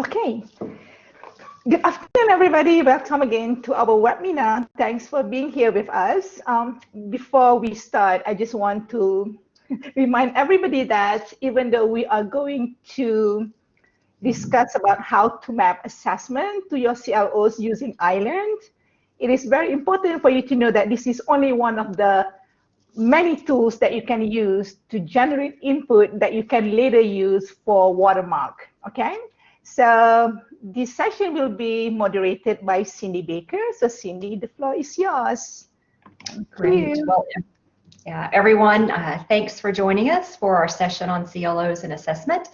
Okay. Good afternoon, everybody. Welcome again to our webinar. Thanks for being here with us. Before we start, I just want to remind everybody that even though we are going to discuss about how to map assessment to your CLOs using Island, it is very important for you to know that this is only one of the many tools that you can use to generate input that you can later use for watermark, okay? So this session will be moderated by Cindy Baker. So Cindy, the floor is yours. Great. Well, yeah, everyone, thanks for joining us for our session on CLOs and assessment.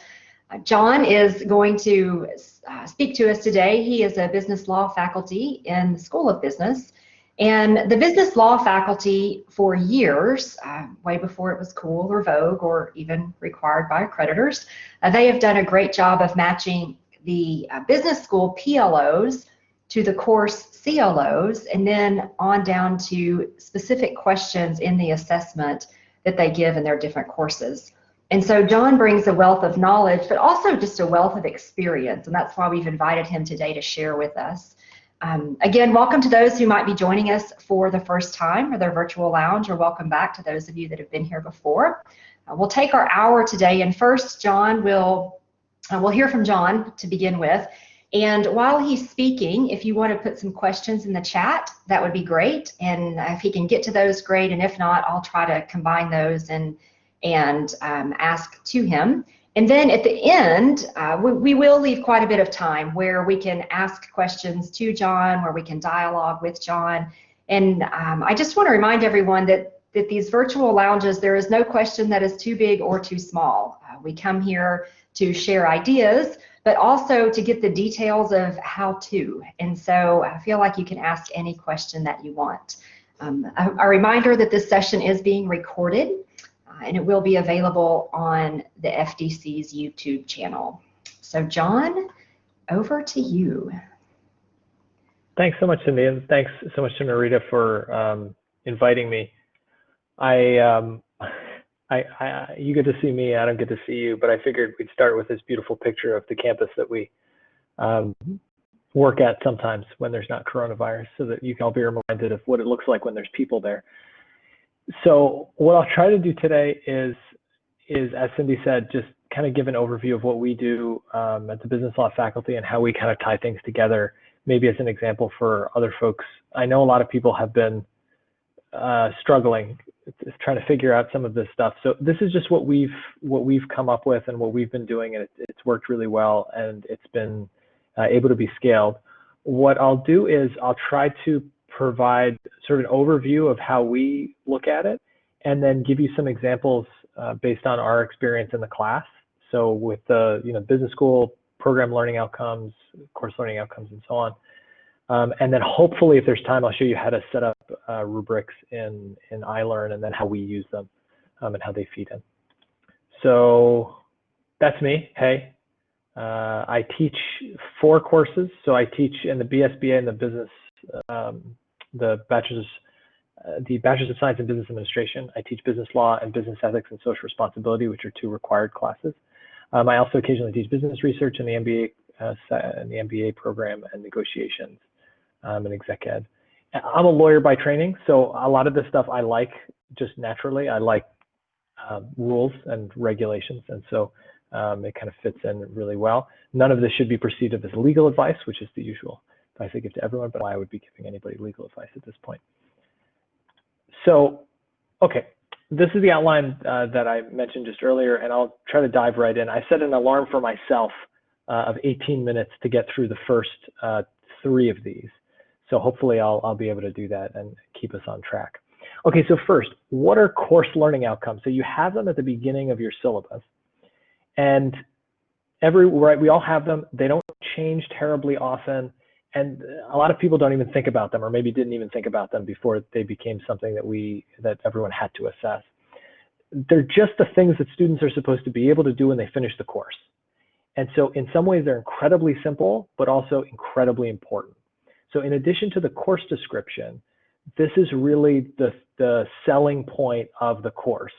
John is going to speak to us today. He is a business law faculty in the School of Business. And the business law faculty for years, way before it was cool or vogue or even required by accreditors, they have done a great job of matching the business school PLOs to the course CLOs, and then on down to specific questions in the assessment that they give in their different courses. And so John brings a wealth of knowledge, but also just a wealth of experience, and that's why we've invited him today to share with us. Again, welcome to those who might be joining us for the first time or their virtual lounge, or welcome back to those of you that have been here before. We'll take our hour today, and first John we'll hear from John to begin with. And while he's speaking, if you want to put some questions in the chat, that would be great. And if he can get to those, great. And if not, I'll try to combine those and ask to him. And then at the end, we will leave quite a bit of time where we can ask questions to John, where we can dialogue with John. And I just want to remind everyone that these virtual lounges, there is no question that is too big or too small. We come here to share ideas, but also to get the details of how to. And so I feel like you can ask any question that you want. A reminder that this session is being recorded, and it will be available on the FDC's YouTube channel. So John, over to you. Thanks so much, Cindy, and thanks so much to Narita for inviting me. You get to see me, I don't get to see you, but I figured we'd start with this beautiful picture of the campus that we work at sometimes when there's not coronavirus, so that you can all be reminded of what it looks like when there's people there. So what I'll try to do today is as Cindy said, just kind of give an overview of what we do at the business law faculty and how we kind of tie things together, maybe as an example for other folks. I know a lot of people have been struggling trying to figure out some of this stuff. So this is just what we've come up with and what we've been doing, and it's worked really well, and it's been able to be scaled. What I'll do is I'll try to provide sort of an overview of how we look at it, and then give you some examples based on our experience in the class. So with the business school program learning outcomes, course learning outcomes, and so on. And then hopefully, if there's time, I'll show you how to set up rubrics in iLearn, and then how we use them and how they feed in. So that's me. Hey, I teach 4 courses. So I teach in the BSBA and the business, the Bachelor's of Science in Business Administration. I teach business law and business ethics and social responsibility, which are 2 required classes. I also occasionally teach business research in the MBA program and negotiations and exec ed. I'm a lawyer by training, so a lot of this stuff I like just naturally. I like rules and regulations, and so it kind of fits in really well. None of this should be perceived as legal advice, which is the usual advice I give to everyone, but why I would be giving anybody legal advice at this point. So, okay, this is the outline that I mentioned just earlier, and I'll try to dive right in. I set an alarm for myself of 18 minutes to get through the first 3 of these. So hopefully I'll be able to do that and keep us on track. Okay, so first, what are course learning outcomes? So you have them at the beginning of your syllabus, and we all have them. They don't change terribly often, and a lot of people don't even think about them, or maybe didn't even think about them before they became something that everyone had to assess. They're just the things that students are supposed to be able to do when they finish the course. And so in some ways they're incredibly simple, but also incredibly important. So in addition to the course description, this is really the selling point of the course.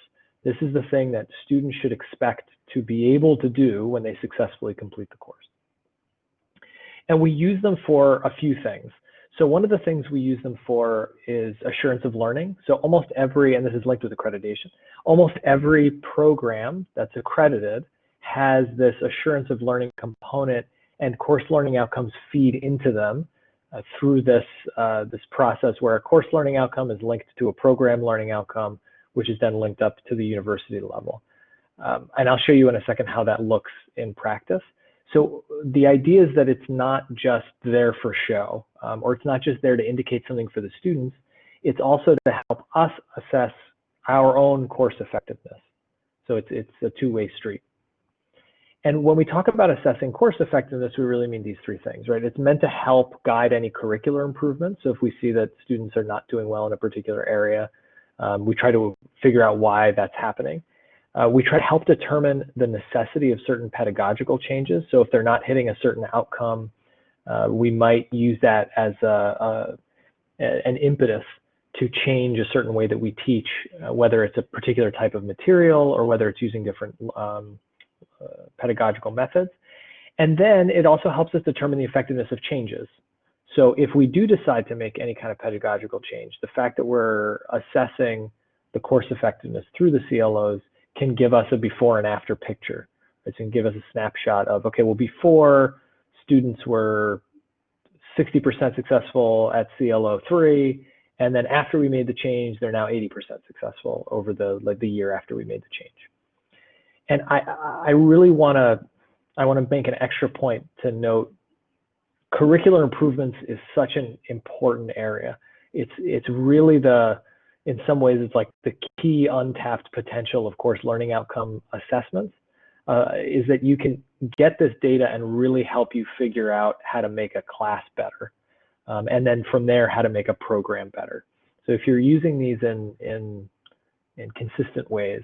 This is the thing that students should expect to be able to do when they successfully complete the course. And we use them for a few things. So one of the things we use them for is assurance of learning. So almost every, and this is linked with accreditation, almost every program that's accredited has this assurance of learning component, and course learning outcomes feed into them through this process where a course learning outcome is linked to a program learning outcome, which is then linked up to the university level. And I'll show you in a second how that looks in practice. So the idea is that it's not just there for show, or it's not just there to indicate something for the students. It's also to help us assess our own course effectiveness. So it's a two-way street. And when we talk about assessing course effectiveness, we really mean these three things, right? It's meant to help guide any curricular improvements. So if we see that students are not doing well in a particular area, we try to figure out why that's happening. We try to help determine the necessity of certain pedagogical changes. So if they're not hitting a certain outcome, we might use that as an impetus to change a certain way that we teach, whether it's a particular type of material or whether it's using different pedagogical methods. And then it also helps us determine the effectiveness of changes. So if we do decide to make any kind of pedagogical change, the fact that we're assessing the course effectiveness through the CLOs can give us a before and after picture. It can give us a snapshot of, okay, well, before students were 60% successful at CLO 3, and then after we made the change, they're now 80% successful over the year after we made the change. And I really want to make an extra point to note, curricular improvements is such an important area. It's really in some ways, it's like the key untapped potential of course learning outcome assessments, is that you can get this data and really help you figure out how to make a class better. And then from there, how to make a program better. So if you're using these in consistent ways,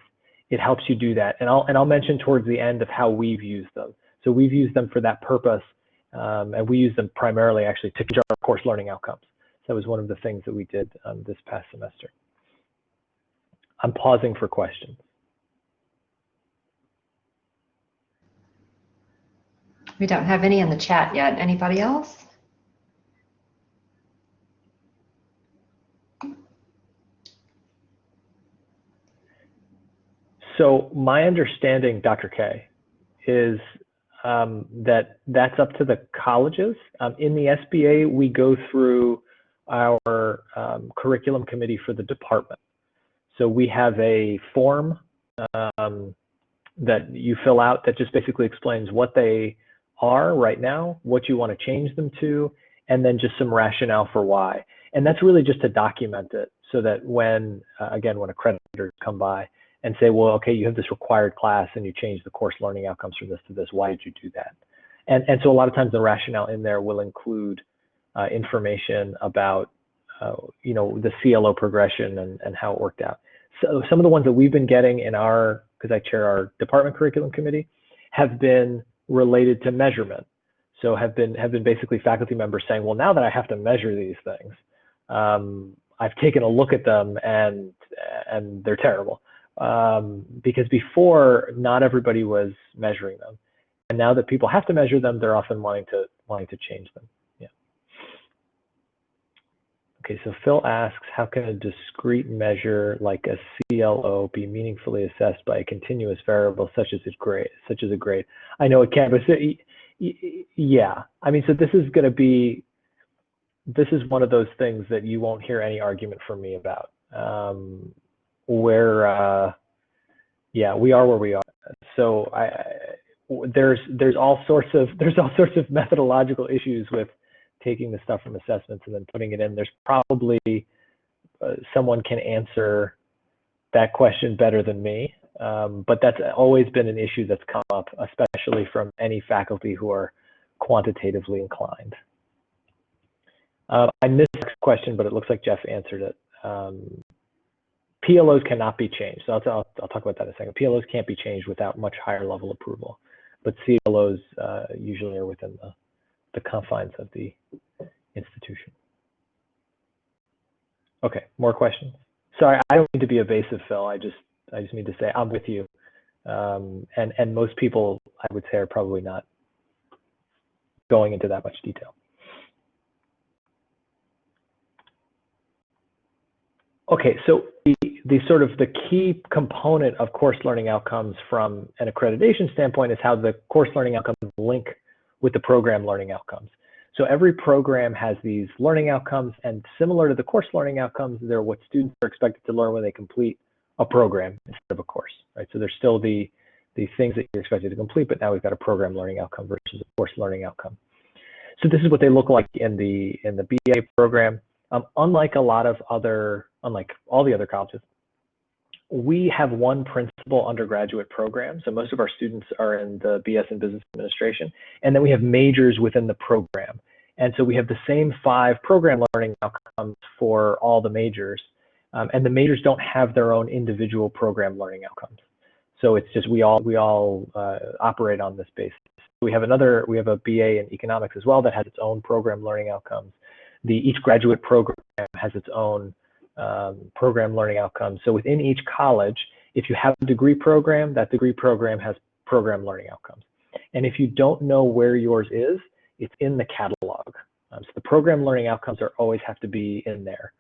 it helps you do that. And I'll mention towards the end of how we've used them. So we've used them for that purpose, and we use them primarily actually to judge our course learning outcomes. So that was one of the things that we did this past semester. I'm pausing for questions. We don't have any in the chat yet. Anybody else? So my understanding, Dr. K, is that's up to the colleges. In the SBA, we go through our curriculum committee for the department. So we have a form that you fill out that just basically explains what they are right now, what you want to change them to, and then just some rationale for why. And that's really just to document it so that when, again, when accreditors come by and say, well, okay, you have this required class and you change the course learning outcomes from this to this, why did you do that? And so a lot of times the rationale in there will include information about the CLO progression and how it worked out. So some of the ones that we've been getting in because I chair our department curriculum committee, have been related to measurement. So have been basically faculty members saying, well, now that I have to measure these things, I've taken a look at them and they're terrible. Because before, not everybody was measuring them. And now that people have to measure them, they're often wanting to change them. Yeah. Okay, so Phil asks, how can a discrete measure like a CLO be meaningfully assessed by a continuous variable such as a grade? I know it can, but yeah. I mean, so this is one of those things that you won't hear any argument from me about. Yeah, we are where we are. So there's all sorts of methodological issues with taking the stuff from assessments and then putting it in. There's probably someone can answer that question better than me, but that's always been an issue that's come up, especially from any faculty who are quantitatively inclined. I missed the question, but it looks like Jeff answered it. PLOs cannot be changed. So I'll talk about that in a second. PLOs can't be changed without much higher level approval, but CLOs usually are within the confines of the institution. Okay, more questions? Sorry, I don't mean to be evasive, Phil. I just mean to say I'm with you. And most people, I would say, are probably not going into that much detail. Okay, so the sort of the key component of course learning outcomes from an accreditation standpoint is how the course learning outcomes link with the program learning outcomes. So every program has these learning outcomes, and similar to the course learning outcomes, they're what students are expected to learn when they complete a program instead of a course, right? So there's still the things that you're expected to complete, but now we've got a program learning outcome versus a course learning outcome. So this is what they look like in the BA program. Unlike all the other colleges, we have one principal undergraduate program. So most of our students are in the BS in Business Administration, and then we have majors within the program. And so we have the same 5 program learning outcomes for all the majors, and the majors don't have their own individual program learning outcomes. So it's just we all operate on this basis. We have a BA in economics as well that has its own program learning outcomes. Each graduate program has its own program learning outcomes. So within each college, if you have a degree program, that degree program has program learning outcomes. And if you don't know where yours is, it's in the catalog. So the program learning outcomes always have to be in there.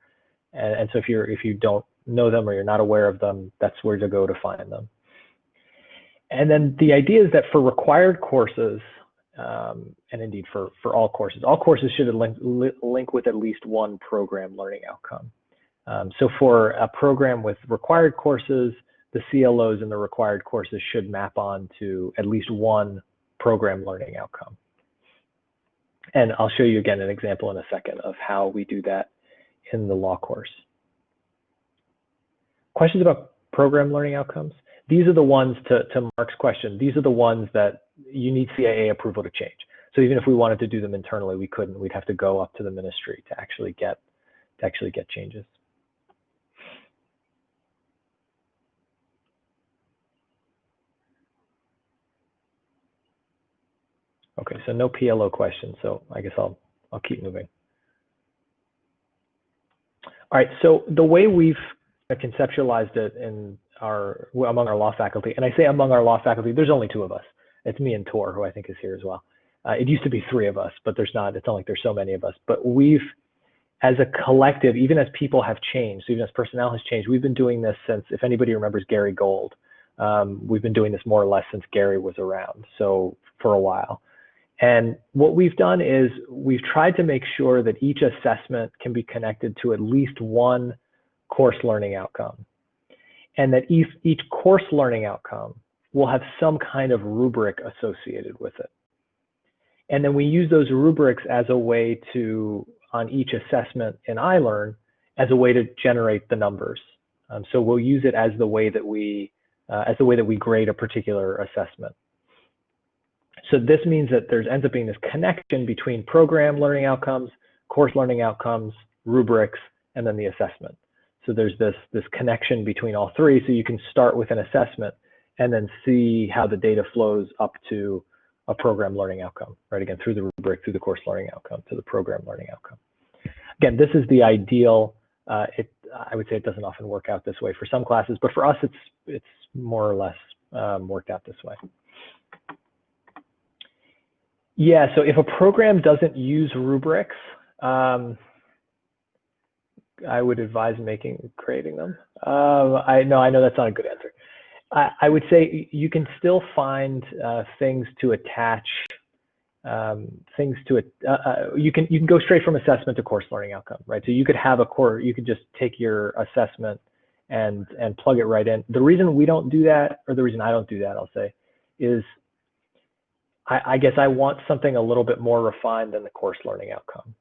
And so if you don't know them or you're not aware of them, that's where to go to find them. And then the idea is that for required courses, and indeed for all courses should link with at least one program learning outcome. So for a program with required courses, the CLOs in the required courses should map on to at least one program learning outcome. And I'll show you again an example in a second of how we do that in the law course. Questions about program learning outcomes? These are the ones, to Mark's question, these are the ones that you need CAA approval to change. So even if we wanted to do them internally, we couldn't. We'd have to go up to the ministry to actually get changes. Okay, so no PLO questions, so I guess I'll keep moving. All right, so the way we've conceptualized it among our law faculty, and I say among our law faculty, there's only 2 of us. It's me and Tor, who I think is here as well. It used to be 3 of us, but it's not like there's so many of us. But we've, as a collective, even as people have changed, even as personnel has changed, we've been doing this since, if anybody remembers Gary Gold, we've been doing this more or less since Gary was around, so for a while. And what we've done is we've tried to make sure that each assessment can be connected to at least one course learning outcome. And that each course learning outcome will have some kind of rubric associated with it. And then we use those rubrics as a way to, on each assessment in iLearn, as a way to generate the numbers. So we'll use it as the way that we grade a particular assessment. So this means that there ends up being this connection between program learning outcomes, course learning outcomes, rubrics, and then the assessment. So there's this connection between all 3. So you can start with an assessment and then see how the data flows up to a program learning outcome, right? Again, through the rubric, through the course learning outcome, to the program learning outcome. Again, this is the ideal. I would say it doesn't often work out this way for some classes, but for us, it's more or less worked out this way. Yeah, so if a program doesn't use rubrics, I would advise creating them. I know that's not a good answer. I would say you can still find things to attach, you can go straight from assessment to course learning outcome, right? So you could have you could just take your assessment and plug it right in. The reason we don't do that, or the reason I don't do that, I'll say, is I guess I want something a little bit more refined than the course learning outcome.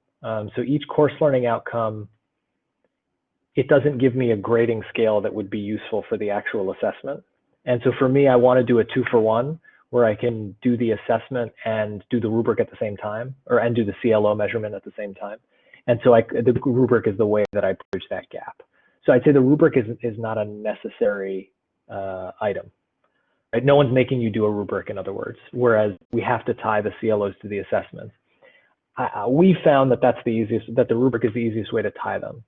So each course learning outcome, it doesn't give me a grading scale that would be useful for the actual assessment. And so for me, I want to do a 2-for-1 where I can do the assessment and do the rubric at the same time, and do the CLO measurement at the same time. And so the rubric is the way that I bridge that gap. So I'd say the rubric is not a necessary item. Right? No one's making you do a rubric, in other words, whereas we have to tie the CLOs to the assessments. We found that the rubric is the easiest way to tie them.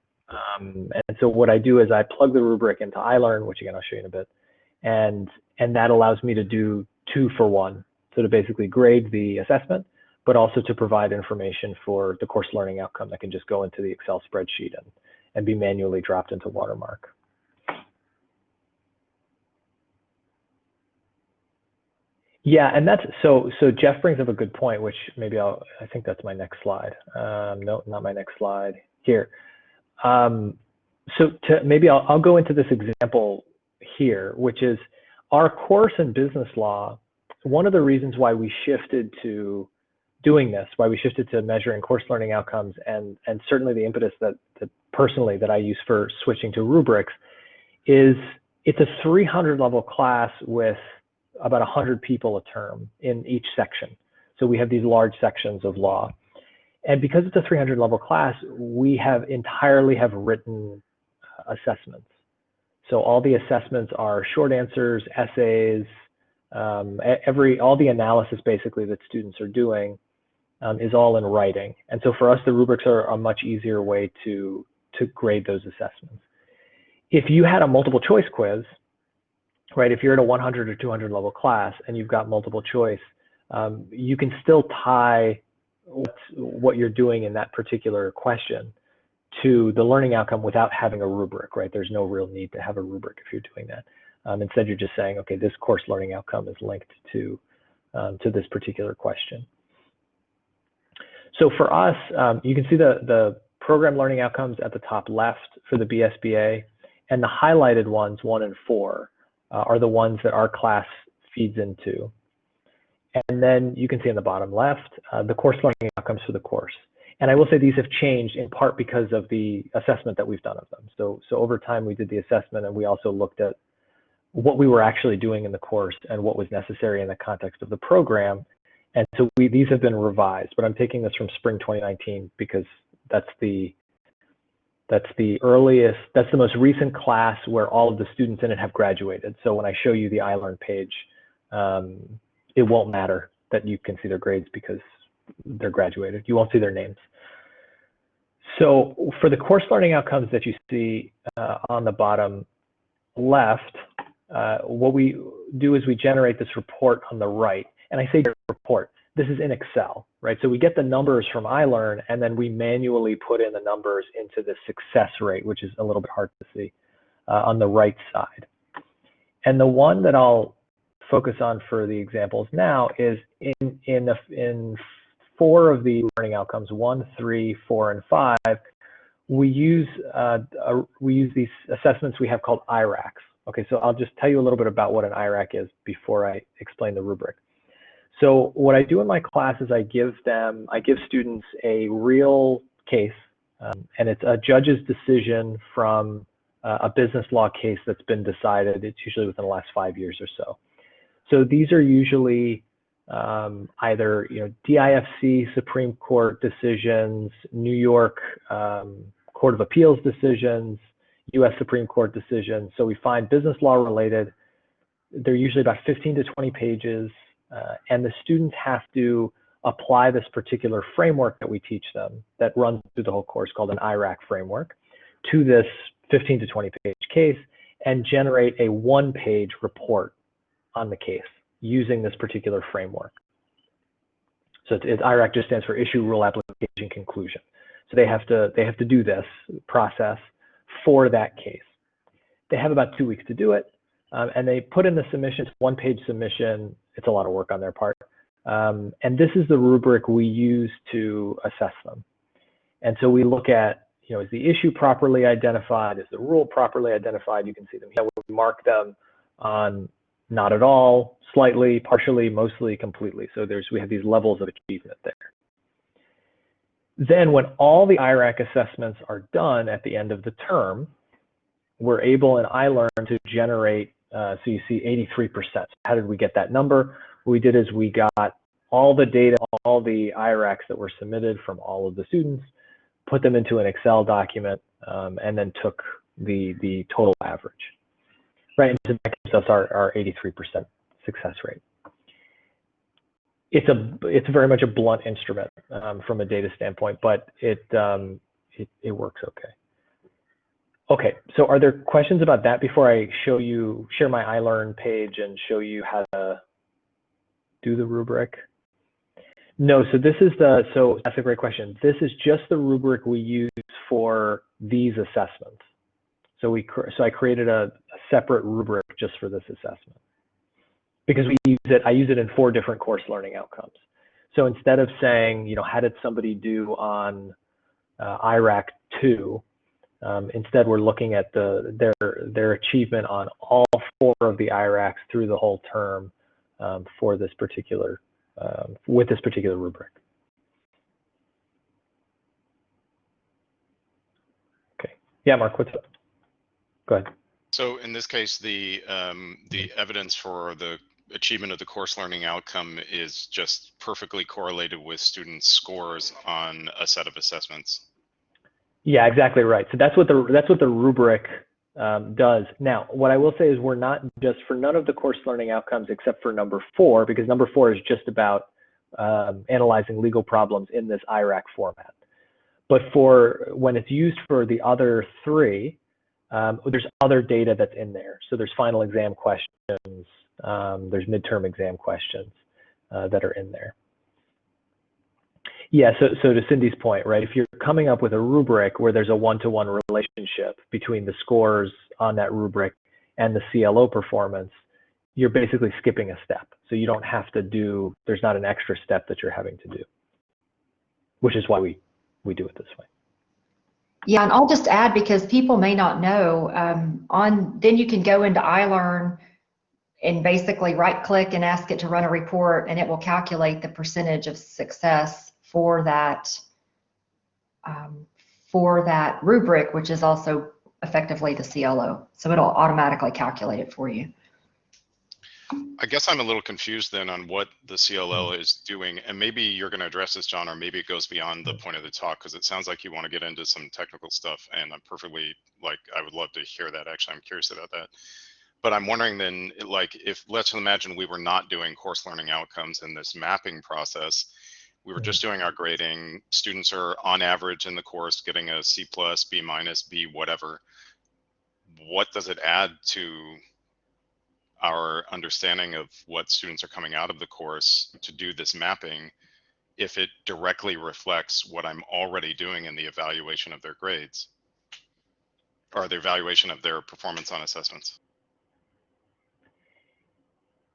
And so what I do is I plug the rubric into iLearn, which again, I'll show you in a bit. And that allows me to do 2-for-1. So to basically grade the assessment, but also to provide information for the course learning outcome that can just go into the Excel spreadsheet and be manually dropped into Watermark. Yeah, and that's so Jeff brings up a good point, which maybe I think that's my next slide. No, not my next slide. Here. So maybe I'll go into this example here, which is our course in business law. One of the reasons why we shifted to doing this, why we shifted to measuring course learning outcomes, and certainly the impetus that personally that I use for switching to rubrics, is it's a 300 level class with about 100 people a term in each section. So we have these large sections of law. And because it's a 300 level class, we entirely have written assessments. So all the assessments are short answers, essays, all the analysis basically that students are doing is all in writing. And so for us, the rubrics are a much easier way to grade those assessments. If you had a multiple choice quiz, right, if you're in a 100 or 200 level class and you've got multiple choice, you can still tie what you're doing in that particular question to the learning outcome without having a rubric, right? There's no real need to have a rubric if you're doing that. Instead, you're just saying, okay, this course learning outcome is linked to this particular question. So for us, you can see the program learning outcomes at the top left for the BSBA, and the highlighted ones, 1 and 4, are the ones that our class feeds into. And then you can see in the bottom left, the course learning outcomes for the course. And I will say these have changed in part because of the assessment that we've done of them. So over time, we did the assessment, and we also looked at what we were actually doing in the course and what was necessary in the context of the program. And so these have been revised, but I'm taking this from spring 2019 because that's the most recent class where all of the students in it have graduated. So when I show you the iLearn page, it won't matter that you can see their grades because they're graduated. You won't see their names. So for the course learning outcomes that you see on the bottom left, what we do is we generate this report on the right. And I say report, this is in Excel, right? So we get the numbers from iLearn, and then we manually put in the numbers into the success rate, which is a little bit hard to see on the right side. And the one that I'll focus on for the examples now is in 4 of the learning outcomes, 1, 3, 4, and 5, we use these assessments we have called IRACs. Okay, so I'll just tell you a little bit about what an IRAC is before I explain the rubric. So what I do in my class is I give students a real case, and it's a judge's decision from a business law case that's been decided. It's usually within the last 5 years or so. So these are usually either DIFC Supreme Court decisions, New York Court of Appeals decisions, U.S. Supreme Court decisions. So we find business law related. They're usually about 15 to 20 pages, and the students have to apply this particular framework that we teach them that runs through the whole course called an IRAC framework to this 15 to 20 page case and generate a 1-page report on the case using this particular framework. So IRAC just stands for issue, rule, application, conclusion. So they have to do this process for that case. They have about 2 weeks to do it, and they put in the submission, 1-page submission. It's a lot of work on their part. And this is the rubric we use to assess them. And so we look at, is the issue properly identified? Is the rule properly identified? You can see them here. We mark them on not at all, slightly, partially, mostly, completely. So we have these levels of achievement there. Then when all the IRAC assessments are done at the end of the term, we're able in iLearn to generate, so you see 83%. How did we get that number? What we did is we got all the data, all the IRACs that were submitted from all of the students, put them into an Excel document, and then took the total average. Right, and so that gives us our 83% success rate. It's very much a blunt instrument from a data standpoint, but it works okay. Okay, so are there questions about that before I share my iLearn page and show you how to do the rubric? No, so that's a great question. This is just the rubric we use for these assessments. So I created a separate rubric just for this assessment because I use it in 4 different course learning outcomes. So instead of saying, you know, how did somebody do on IRAC 2, instead we're looking at their achievement on all 4 of the IRACs through the whole term for this particular with this particular rubric. Okay. Yeah, Mark, what's up? Go ahead. So in this case, the evidence for the achievement of the course learning outcome is just perfectly correlated with students' scores on a set of assessments. Yeah, exactly right. So that's what the rubric does. Now, what I will say is we're not just for none of the course learning outcomes except for number 4, because number 4 is just about analyzing legal problems in this IRAC format. But for when it's used for the other 3, there's other data that's in there. So there's final exam questions, there's midterm exam questions that are in there. Yeah, so to Cindy's point, right, if you're coming up with a rubric where there's a one-to-one relationship between the scores on that rubric and the CLO performance, you're basically skipping a step. So you don't have to do, there's not an extra step that you're having to do, which is why we do it this way. Yeah, and I'll just add, because people may not know, then you can go into iLearn and basically right-click and ask it to run a report, and it will calculate the percentage of success for that rubric, which is also effectively the CLO. So it'll automatically calculate it for you. I guess I'm a little confused then on what the CLO is doing, and maybe you're going to address this, John, or maybe it goes beyond the point of the talk, because it sounds like you want to get into some technical stuff, and I'm perfectly, like, I would love to hear that. Actually, I'm curious about that. But I'm wondering then, like, if let's imagine we were not doing course learning outcomes in this mapping process, we were just doing our grading, students are on average in the course getting a C+, B-, B, whatever. What does it add to our understanding of what students are coming out of the course to do this mapping if it directly reflects what I'm already doing in the evaluation of their grades or the evaluation of their performance on assessments?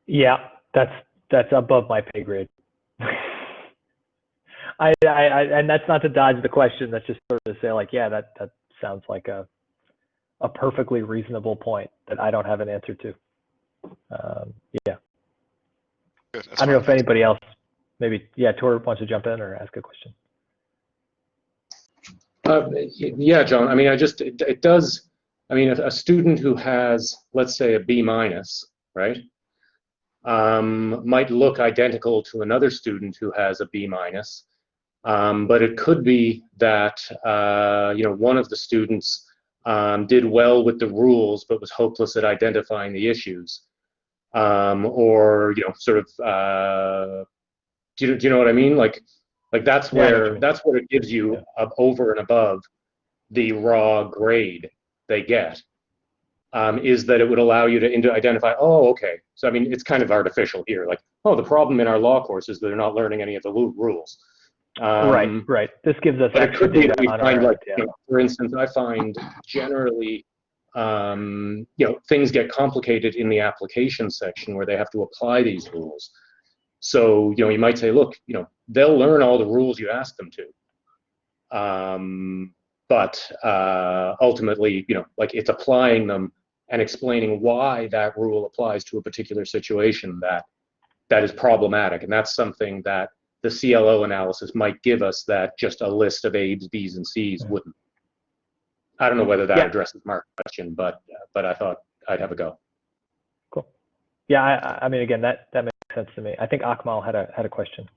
Yeah, that's above my pay grade. And that's not to dodge the question. That's just sort of to say, like, yeah, that sounds like a perfectly reasonable point that I don't have an answer to. Yeah. Good, I don't know if anybody else, maybe, yeah, Tor wants to jump in or ask a question. Yeah, John, I mean, it does, I mean, a student who has, let's say, a B-, right, might look identical to another student who has a B-, but it could be that, you know, one of the students did well with the rules but was hopeless at identifying the issues, or, you know, sort of, do you know what I mean? Like that's where it gives you over and above the raw grade they get, is that it would allow you to identify, oh, okay, so I mean, it's kind of artificial here, like, oh, the problem in our law course is that they're not learning any of the rules. Right. This gives us extra data on our end. Yeah. You know, for instance, I find generally, you know, things get complicated in the application section where they have to apply these rules. So, you know, you might say, look, you know, they'll learn all the rules you ask them to. But ultimately, you know, like, it's applying them and explaining why that rule applies to a particular situation that is problematic. And that's something that the CLO analysis might give us that just a list of A's, B's, and C's wouldn't. I don't know whether that addresses Mark's question, but I thought I'd have a go. Cool. Yeah, I mean, again, that makes sense to me. I think Akmal had a question.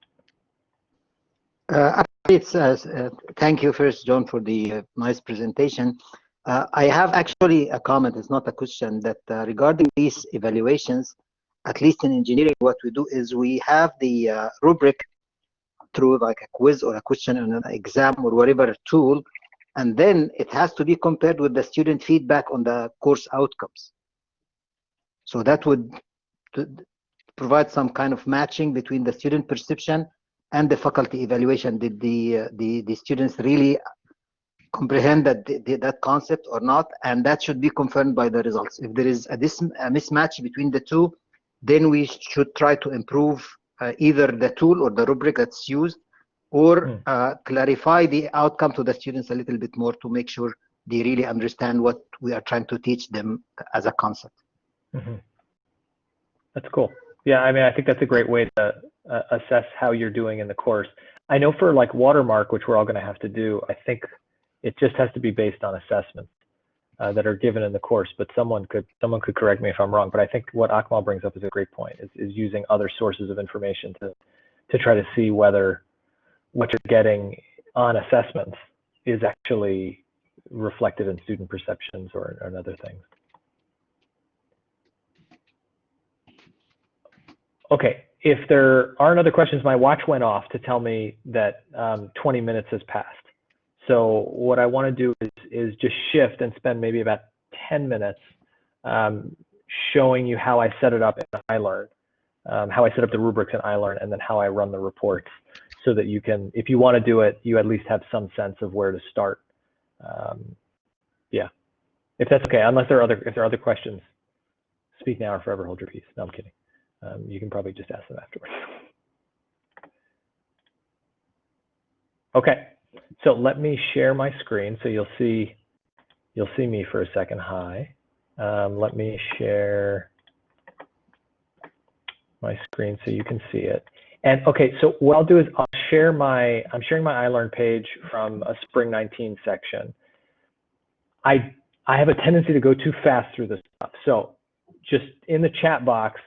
Thank you first, John, for the nice presentation. I have actually a comment, it's not a question, that regarding these evaluations, at least in engineering, what we do is we have the rubric through like a quiz or a question or an exam or whatever tool, and then it has to be compared with the student feedback on the course outcomes. So that would provide some kind of matching between the student perception and the faculty evaluation. Did the students really comprehend that concept or not? And that should be confirmed by the results. If there is a mismatch between the two, then we should try to improve either the tool or the rubric that's used, or clarify the outcome to the students a little bit more to make sure they really understand what we are trying to teach them as a concept. That's cool. Yeah, I mean, I think that's a great way to assess how you're doing in the course. I know for like watermark, which we're all going to have to do, I think it just has to be based on assessments that are given in the course. But someone could correct me if I'm wrong. But I think what Akmal brings up is a great point. Is using other sources of information to try to see whether what you're getting on assessments is actually reflected in student perceptions or in other things. Okay, if there aren't other questions, my watch went off to tell me that 20 minutes has passed. So what I want to do is just shift and spend maybe about 10 minutes showing you how I set it up in iLearn, how I set up the rubrics in iLearn, and then how I run the reports, so that you can, if you want to do it, you at least have some sense of where to start. Yeah, if that's okay, unless there are other questions, speak now or forever hold your peace. No, I'm kidding. You can probably just ask them afterwards. Okay, so let me share my screen so you'll see me for a second. Hi, let me share my screen so you can see it. And okay, so what I'll do is I'm sharing my iLearn page from a Spring 19 section. I have a tendency to go too fast through this stuff, so just in the chat box,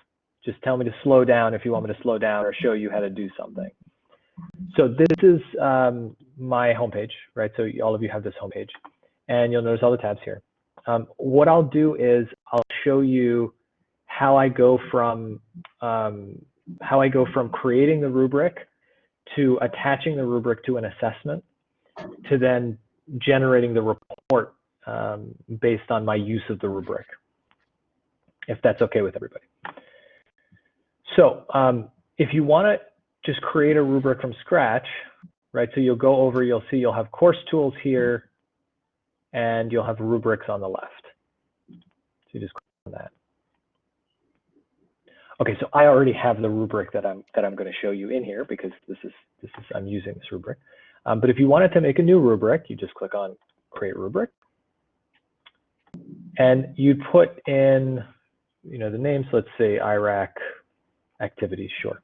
just tell me to slow down if you want me to slow down or show you how to do something. So this is my homepage, right? So all of you have this homepage, and you'll notice all the tabs here. What I'll do is I'll show you how I go from creating the rubric to attaching the rubric to an assessment to then generating the report based on my use of the rubric, if that's okay with everybody. So if you want to just create a rubric from scratch, right? So you'll go over, you'll see you'll have course tools here, and you'll have rubrics on the left. So you just click on that. Okay, so I already have the rubric that I'm going to show you in here because I'm using this rubric. But if you wanted to make a new rubric, you just click on Create Rubric, and you put in, the names. Let's say Iraq activities, sure.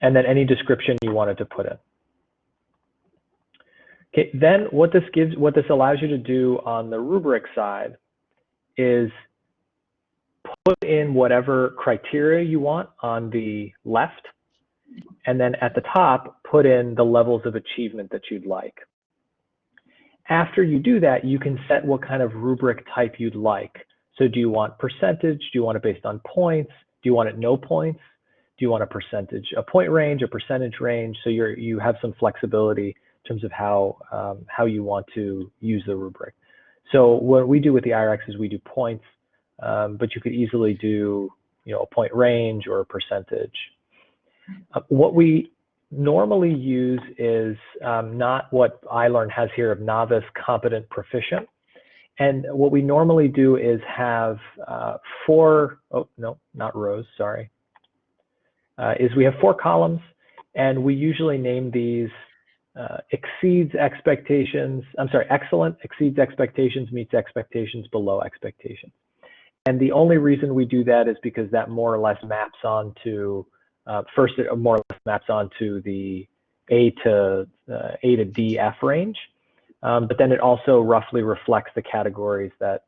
And then any description you wanted to put in. Okay, then what this allows you to do on the rubric side is put in whatever criteria you want on the left, and then at the top, put in the levels of achievement that you'd like. After you do that, you can set what kind of rubric type you'd like. So do you want percentage? Do you want it based on points? Do you want it no points? Do you want a point range, a percentage range? So you have some flexibility in terms of how you want to use the rubric. So what we do with the IRX is we do points, but you could easily do a point range or a percentage. What we normally use is not what iLearn has here of novice, competent, proficient. And what we normally do is have we have 4 columns, and we usually name these exceeds expectations, excellent, exceeds expectations, meets expectations, below expectations. And the only reason we do that is because that more or less maps onto, first it more or less maps onto the A to D, F range. But then it also roughly reflects the categories that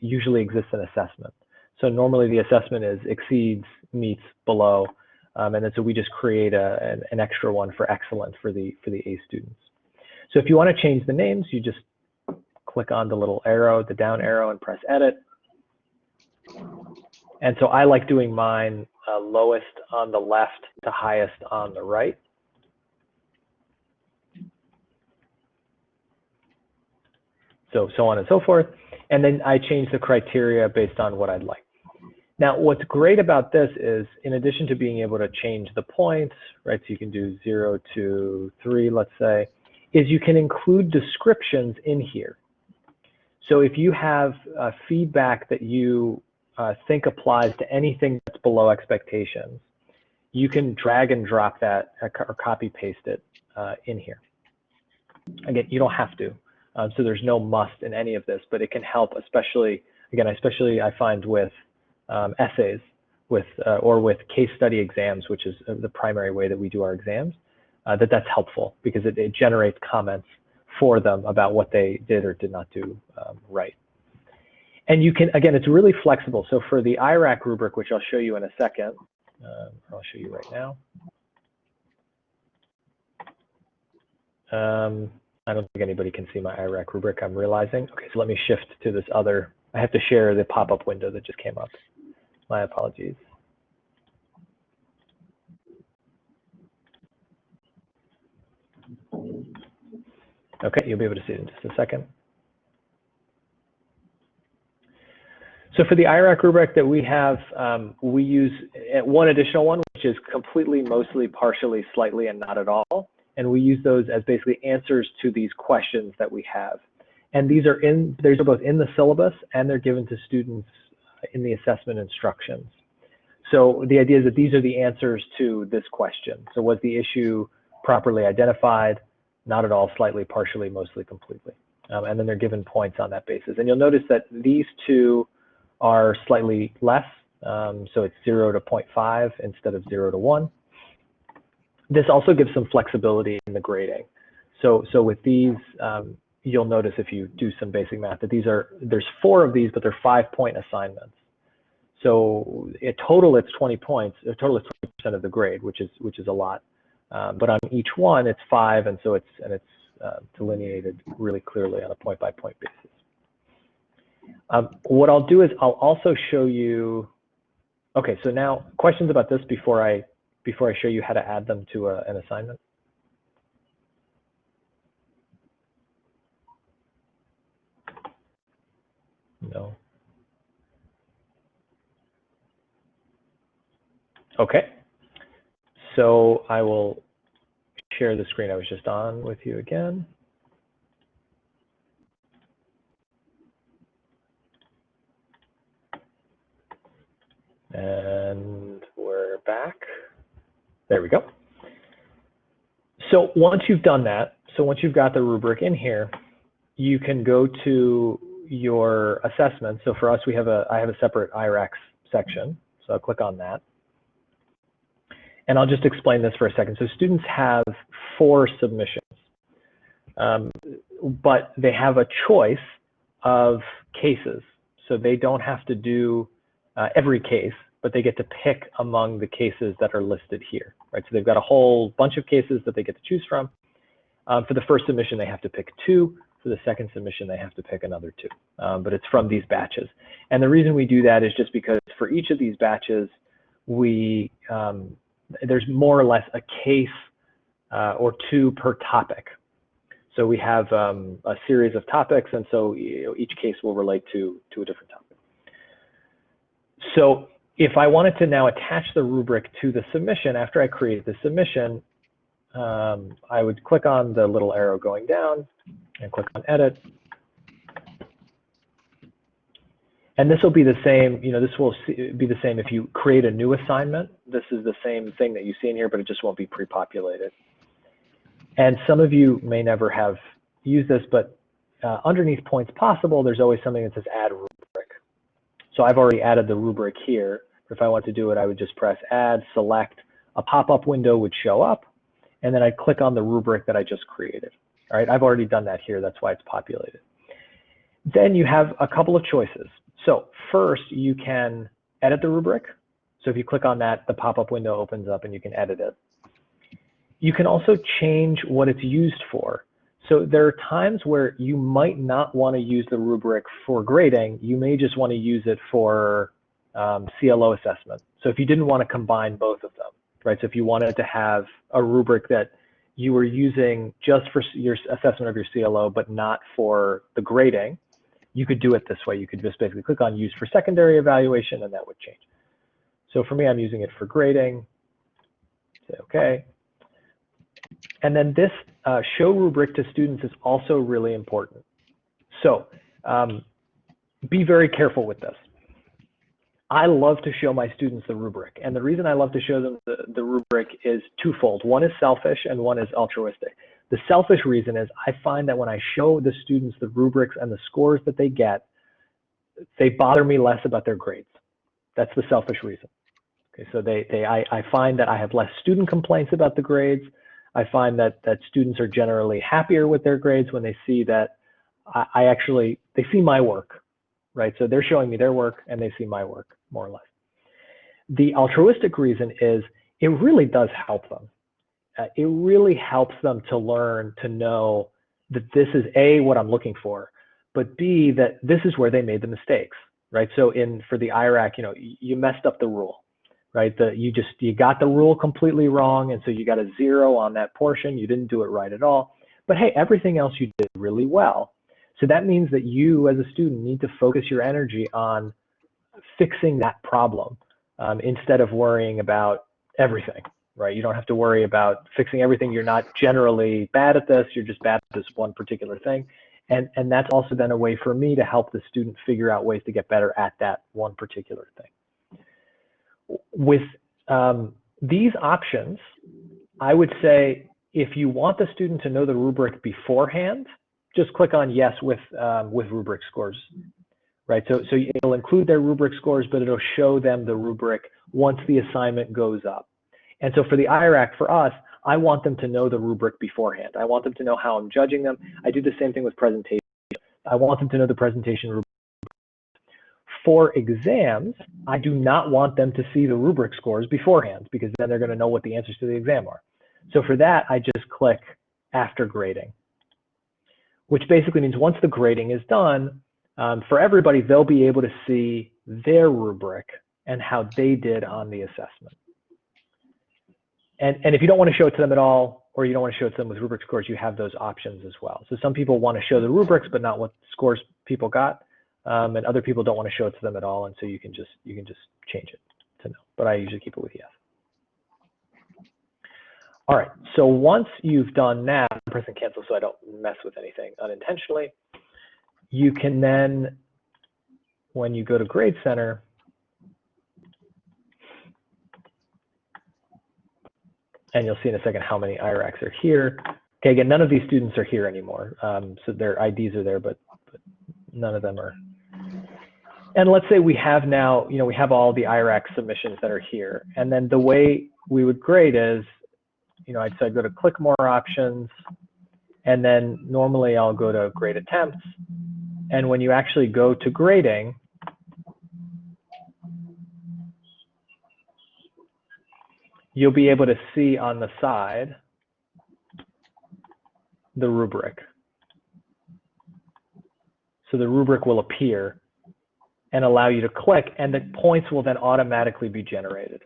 usually exist in assessment. So normally the assessment is exceeds, meets, below, and then so we just create an extra one for excellent for the A students. So if you want to change the names, you just click on the little arrow, the down arrow, and press edit. And so I like doing mine lowest on the left to highest on the right. So on and so forth. And then I change the criteria based on what I'd like. Now, what's great about this is, in addition to being able to change the points, right, so you can do 0 to 3, let's say, is you can include descriptions in here. So if you have feedback that you think applies to anything that's below expectations, you can drag and drop that or copy paste it in here. Again, you don't have to, so there's no must in any of this, but it can help, especially I find with essays, or with case study exams, which is the primary way that we do our exams, that's helpful because it generates comments for them about what they did or did not do right. And you can, again, it's really flexible. So for the IRAC rubric, which I'll show you in a second, I'll show you right now. I don't think anybody can see my IRAC rubric, I'm realizing. Okay, so let me shift to this other, I have to share the pop-up window that just came up. My apologies. Okay, you'll be able to see it in just a second. So for the IRAC rubric that we have, we use one additional one, which is completely, mostly, partially, slightly, and not at all. And we use those as basically answers to these questions that we have. And these are both in the syllabus and they're given to students in the assessment instructions. So the idea is that these are the answers to this question. So was the issue properly identified? Not at all, slightly, partially, mostly, completely. And then they're given points on that basis. And you'll notice that these two are slightly less. So it's 0 to 0.5 instead of 0 to 1. This also gives some flexibility in the grading. So with these, you'll notice if you do some basic math that there's 4 of these, but they're 5-point assignments. So in total, it's 20 points. A total is 20% of the grade, which is a lot. But on each one, it's 5, and so it's delineated really clearly on a point-by-point basis. What I'll do is I'll also show you. Okay, so now questions about this before I show you how to add them to an assignment. No. Okay, so I will share the screen I was just on with you again. And we're back. There we go. So once you've done that, so once you've got the rubric in here, you can go to your assessment. So for us, I have a separate IRAC section. So I'll click on that. And I'll just explain this for a second. So students have 4 submissions, but they have a choice of cases. So they don't have to do every case, but they get to pick among the cases that are listed here, right? So they've got a whole bunch of cases that they get to choose from. For the first submission, they have to pick 2. For the second submission, they have to pick another 2, but it's from these batches. And the reason we do that is just because for each of these batches, there's more or less a case or 2 per topic. So we have a series of topics, and so each case will relate to a different topic. So if I wanted to now attach the rubric to the submission, after I create the submission, I would click on the little arrow going down and click on edit. And this will be the same, this will be the same if you create a new assignment. This is the same thing that you see in here, but it just won't be pre-populated. And some of you may never have used this, but underneath points possible, there's always something that says add rubric. So I've already added the rubric here. If I want to do it, I would just press add, select, a pop-up window would show up, and then I'd click on the rubric that I just created. All right, I've already done that here. That's why it's populated. Then you have a couple of choices. So first, you can edit the rubric. So if you click on that, the pop-up window opens up and you can edit it. You can also change what it's used for. So there are times where you might not want to use the rubric for grading. You may just want to use it for CLO assessment. So if you didn't want to combine both of them, right? So if you wanted to have a rubric that you were using just for your assessment of your CLO, but not for the grading, you could do it this way. You could just basically click on use for secondary evaluation and that would change. So for me, I'm using it for grading. Say okay. And then this show rubric to students is also really important. So be very careful with this. I love to show my students the rubric. And the reason I love to show them the rubric is twofold. One is selfish and one is altruistic. The selfish reason is I find that when I show the students the rubrics and the scores that they get, they bother me less about their grades. That's the selfish reason. Okay, so I find that I have less student complaints about the grades. I find that students are generally happier with their grades when they see that they see my work, right? So they're showing me their work and they see my work, more or less. The altruistic reason is it really does help them. It really helps them to learn to know that this is A, what I'm looking for, but B, that this is where they made the mistakes, right? So for the IRAC, you messed up the rule, right? You got the rule completely wrong, and so you got a 0 on that portion. You didn't do it right at all. But hey, everything else you did really well. So that means that you as a student need to focus your energy on fixing that problem instead of worrying about everything, right? You don't have to worry about fixing everything. You're not generally bad at this. You're just bad at this one particular thing. And that's also then a way for me to help the student figure out ways to get better at that one particular thing. With these options, I would say if you want the student to know the rubric beforehand, just click on yes with rubric scores, right? So it'll include their rubric scores, but it'll show them the rubric once the assignment goes up. And so for the IRAC, for us, I want them to know the rubric beforehand. I want them to know how I'm judging them. I do the same thing with presentation. I want them to know the presentation rubric. For exams, I do not want them to see the rubric scores beforehand because then they're going to know what the answers to the exam are. So for that, I just click after grading, which basically means once the grading is done, for everybody, they'll be able to see their rubric and how they did on the assessment. And if you don't want to show it to them at all, or you don't want to show it to them with rubric scores, you have those options as well. So some people want to show the rubrics, but not what scores people got. And other people don't want to show it to them at all. And so you can just change it to no, but I usually keep it with yes. All right, so once you've done that, I'm pressing cancel so I don't mess with anything unintentionally. You can then, when you go to Grade Center, and you'll see in a second how many IRACs are here. Okay, again, none of these students are here anymore. So their IDs are there, but none of them are. And let's say we have now, we have all the IRAC submissions that are here. And then the way we would grade is, I'd say go to click more options. And then normally I'll go to grade attempts. And when you actually go to grading, you'll be able to see on the side the rubric. So the rubric will appear and allow you to click, and the points will then automatically be generated.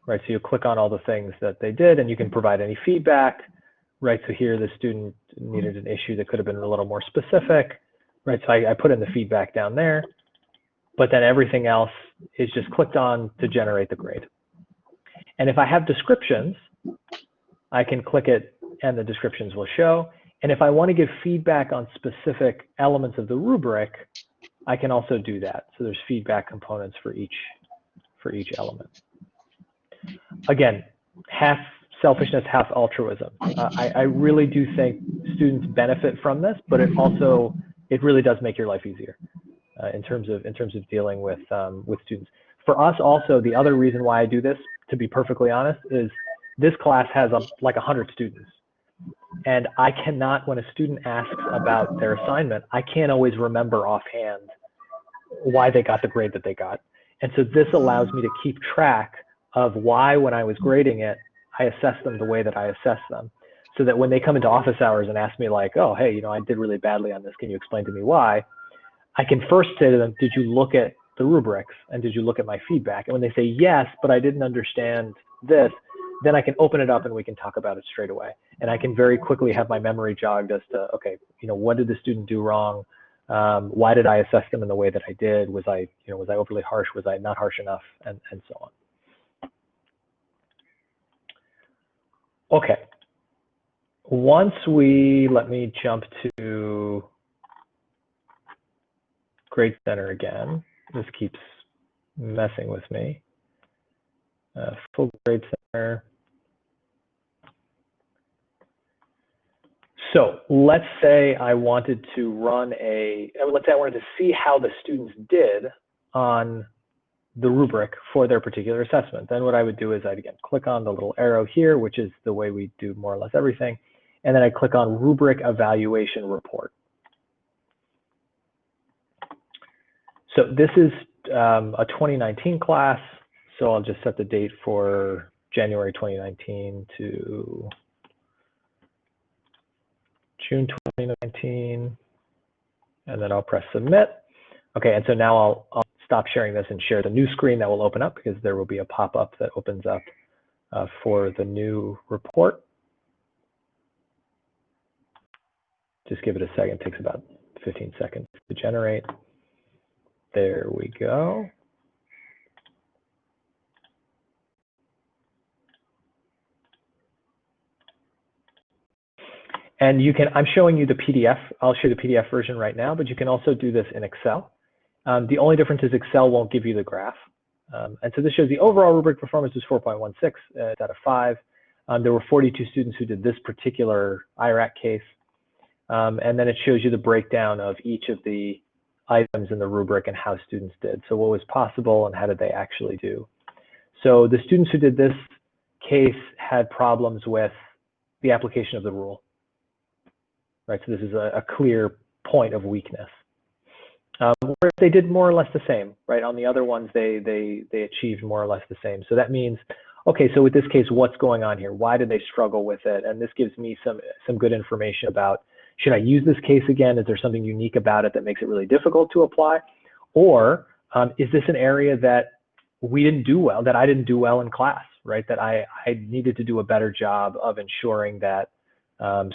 Right, so you click on all the things that they did, and you can provide any feedback. Right, so here the student needed an issue that could have been a little more specific. Right, so I put in the feedback down there, but then everything else is just clicked on to generate the grade. And if I have descriptions, I can click it and the descriptions will show. And if I want to give feedback on specific elements of the rubric, I can also do that. So there's feedback components for each element. Again, half selfishness, half altruism. I really do think students benefit from this, but it really does make your life easier in terms of dealing with students. For us also, the other reason why I do this, to be perfectly honest, is this class has like 100 students. And I cannot, when a student asks about their assignment, I can't always remember offhand why they got the grade that they got. And so this allows me to keep track of why, when I was grading it, I assessed them the way that I assessed them. So that when they come into office hours and ask me like, oh, hey, I did really badly on this, can you explain to me why? I can first say to them, did you look at the rubrics and did you look at my feedback? And when they say yes, but I didn't understand this, then I can open it up and we can talk about it straight away. And I can very quickly have my memory jogged as to, okay, what did the student do wrong? Why did I assess them in the way that I did? Was I overly harsh? Was I not harsh enough? And so on. Okay. Let me jump to Grade Center again. This keeps messing with me. Full Grade Center. So let's say I wanted to see how the students did on the rubric for their particular assessment. Then what I would do is I'd again click on the little arrow here, which is the way we do more or less everything. And then I click on Rubric Evaluation Report. So this is a 2019 class. So I'll just set the date for January 2019 to June 2019, and then I'll press submit. Okay, and so now I'll stop sharing this and share the new screen that will open up, because there will be a pop-up that opens up for the new report. Just give it a second, it takes about 15 seconds to generate. There we go. And I'm showing you the PDF. I'll show you the PDF version right now, but you can also do this in Excel. The only difference is Excel won't give you the graph. And so this shows the overall rubric performance is 4.16, it's out of 5. There were 42 students who did this particular IRAC case. And then it shows you the breakdown of each of the items in the rubric and how students did. So what was possible and how did they actually do? So the students who did this case had problems with the application of the rule. Right, so this is a clear point of weakness. Whereas they did more or less the same, right? On the other ones, they achieved more or less the same. So that means, okay, so with this case, what's going on here? Why did they struggle with it? And this gives me some good information about, should I use this case again? Is there something unique about it that makes it really difficult to apply? Or is this an area that we didn't do well, that I didn't do well in class, right? That I needed to do a better job of ensuring that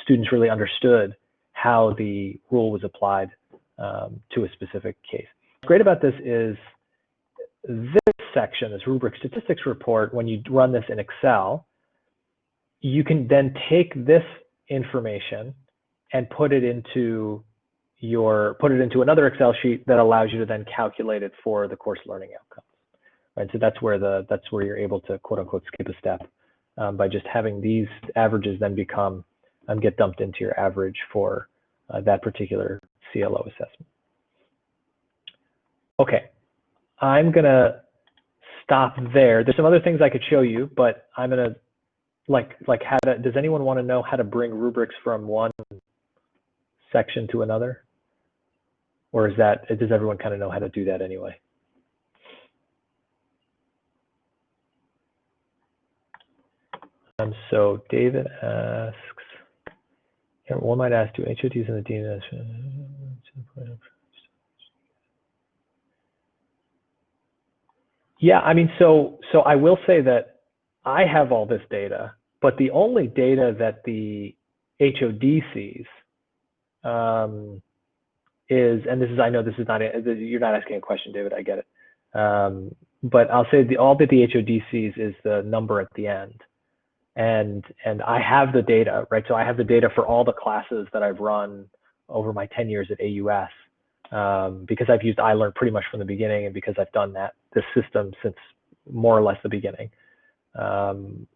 students really understood how the rule was applied to a specific case. What's great about this is this section, this Rubric Statistics report, when you run this in Excel, you can then take this information and put it into another Excel sheet that allows you to then calculate it for the course learning outcomes. Right, so that's where you're able to quote unquote skip a step by just having these averages then get dumped into your average for that particular CLO assessment. Okay, I'm gonna stop there. There's some other things I could show you, but I'm gonna does anyone want to know how to bring rubrics from one section to another? Or does everyone kind of know how to do that anyway? So David asks, one might ask, do HODs and the DNS? Yeah, I mean, so I will say that I have all this data, but the only data that the HOD sees is, and this is, I know this is not, you're not asking a question, David, I get it. But I'll say all that the HOD sees is the number at the end. And I have the data, right? So I have the data for all the classes that I've run over my 10 years at AUS, because I've used iLearn pretty much from the beginning, and because I've done this system since more or less the beginning. I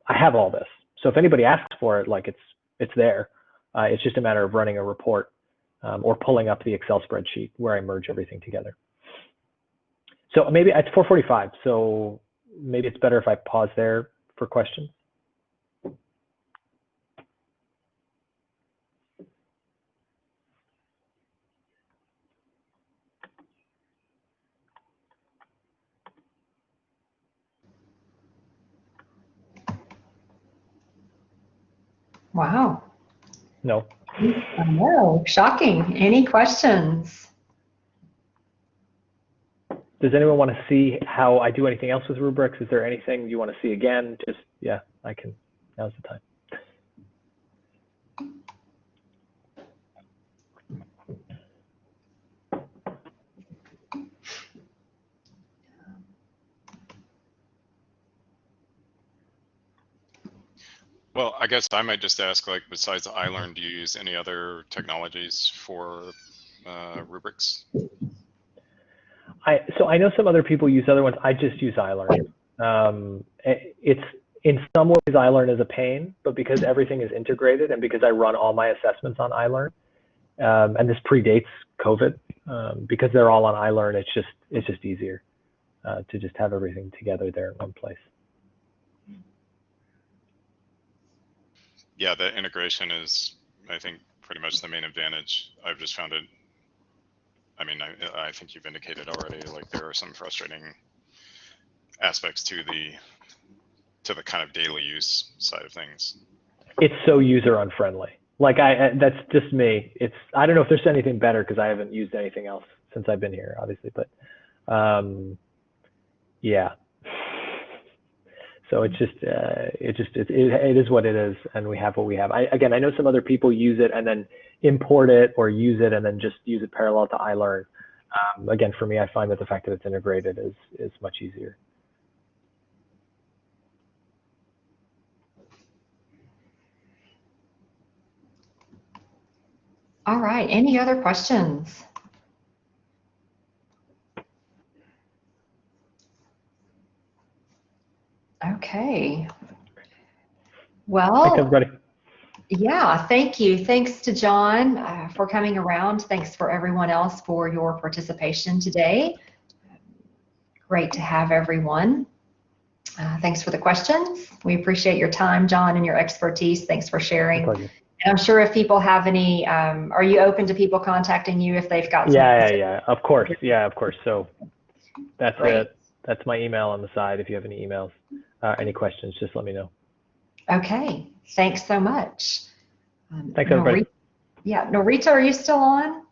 have all this. So if anybody asks for it, it's there. It's just a matter of running a report or pulling up the Excel spreadsheet where I merge everything together. So maybe it's 4:45. So maybe it's better if I pause there for questions. Wow. No. No, shocking. Any questions? Does anyone want to see how I do anything else with rubrics? Is there anything you want to see again? Just, yeah, I can, now's the time. Well, I guess I might just ask, like, besides iLearn, do you use any other technologies for rubrics? So I know some other people use other ones. I just use iLearn. It's in some ways iLearn is a pain, but because everything is integrated and because I run all my assessments on iLearn, and this predates COVID, because they're all on iLearn, it's just easier to just have everything together there in one place. Yeah, the integration is, I think, pretty much the main advantage. I've just found it. I mean, I think you've indicated already, like there are some frustrating aspects to the kind of daily use side of things. It's so user unfriendly. Like that's just me. I don't know if there's anything better because I haven't used anything else since I've been here, obviously, but yeah. So it is what it is, and we have what we have. Again, I know some other people use it and then import it, or use it and then just use it parallel to iLearn. Again, for me, I find that the fact that it's integrated is much easier. All right, any other questions? Okay. Well, thanks, everybody. Yeah, thank you. Thanks to John for coming around. Thanks for everyone else for your participation today. Great to have everyone. Thanks for the questions. We appreciate your time, John, and your expertise. Thanks for sharing. My pleasure. And I'm sure if people have any, are you open to people contacting you if they've got some? Yeah, of course. Yeah, of course. So that's Great. it. That's my email on the side. If you have any emails, any questions, just let me know. Okay, thanks so much. Thanks, everybody. Yeah, Norita, are you still on?